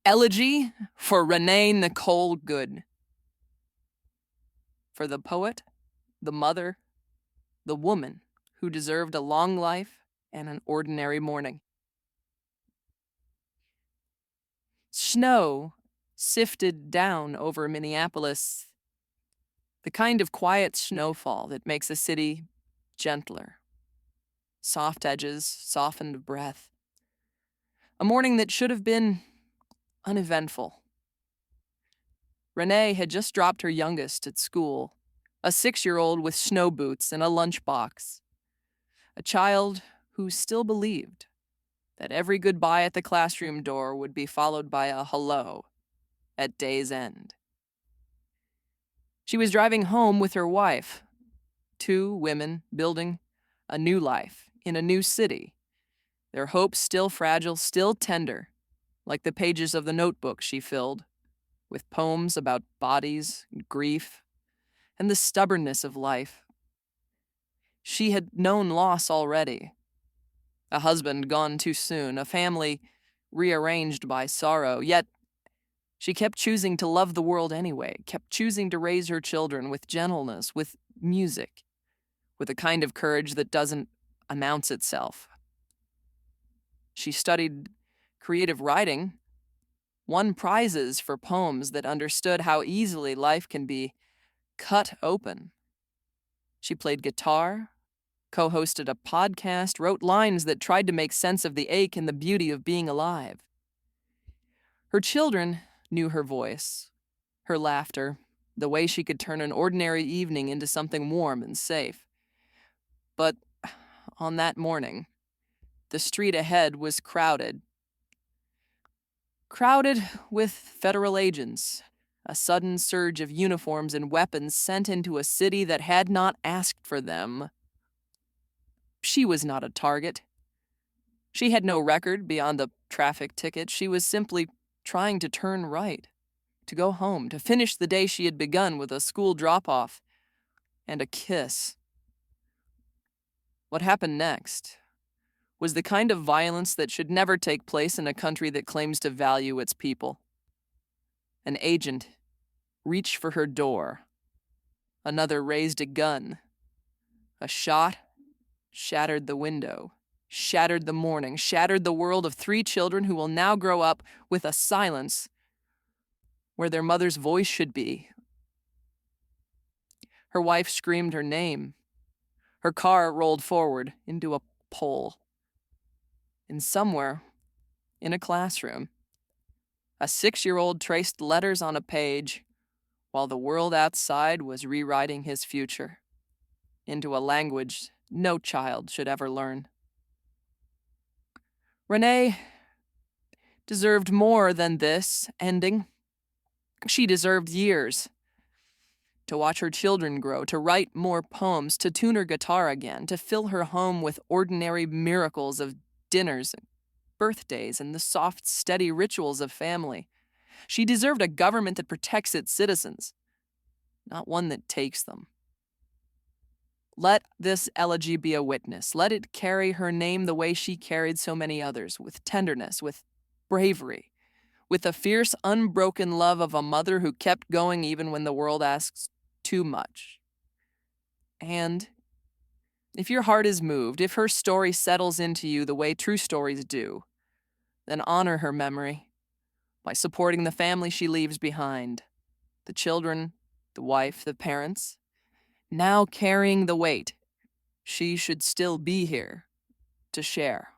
Elegy for Renee Nicole Good. For the poet, the mother, the woman who deserved a long life and an ordinary morning. Snow sifted down over Minneapolis, the kind of quiet snowfall that makes a city gentler. Soft edges, softened breath. A morning that should have been uneventful. Renee had just dropped her youngest at school, a 6-year-old with snow boots and a lunchbox. A child who still believed that every goodbye at the classroom door would be followed by a hello at day's end. She was driving home with her wife, 2 women building a new life in a new city, their hopes still fragile, still tender, like the pages of the notebook she filled, with poems about bodies, grief, and the stubbornness of life. She had known loss already. A husband gone too soon, a family rearranged by sorrow, yet she kept choosing to love the world anyway, kept choosing to raise her children with gentleness, with music, with a kind of courage that doesn't announce itself. She studied creative writing, won prizes for poems that understood how easily life can be cut open. She played guitar, co-hosted a podcast, wrote lines that tried to make sense of the ache and the beauty of being alive. Her children knew her voice, her laughter, the way she could turn an ordinary evening into something warm and safe. But on that morning, the street ahead was crowded. Crowded with federal agents, a sudden surge of uniforms and weapons sent into a city that had not asked for them. She was not a target. She had no record beyond the traffic ticket. She was simply trying to turn right, to go home, to finish the day she had begun with a school drop-off and a kiss. What happened next was the kind of violence that should never take place in a country that claims to value its people. An agent reached for her door. Another raised a gun. A shot shattered the window, shattered the morning, shattered the world of 3 children who will now grow up with a silence where their mother's voice should be. Her wife screamed her name. Her car rolled forward into a pole. And somewhere, in a classroom, a 6-year-old traced letters on a page while the world outside was rewriting his future into a language no child should ever learn. Renee deserved more than this ending. She deserved years. To watch her children grow, to write more poems, to tune her guitar again, to fill her home with ordinary miracles of dinners, birthdays, and the soft, steady rituals of family. She deserved a government that protects its citizens, not one that takes them. Let this elegy be a witness. Let it carry her name the way she carried so many others, with tenderness, with bravery, with the fierce, unbroken love of a mother who kept going even when the world asks too much. And if your heart is moved, if her story settles into you the way true stories do, then honor her memory by supporting the family she leaves behind, the children, the wife, the parents, now carrying the weight. She should still be here to share.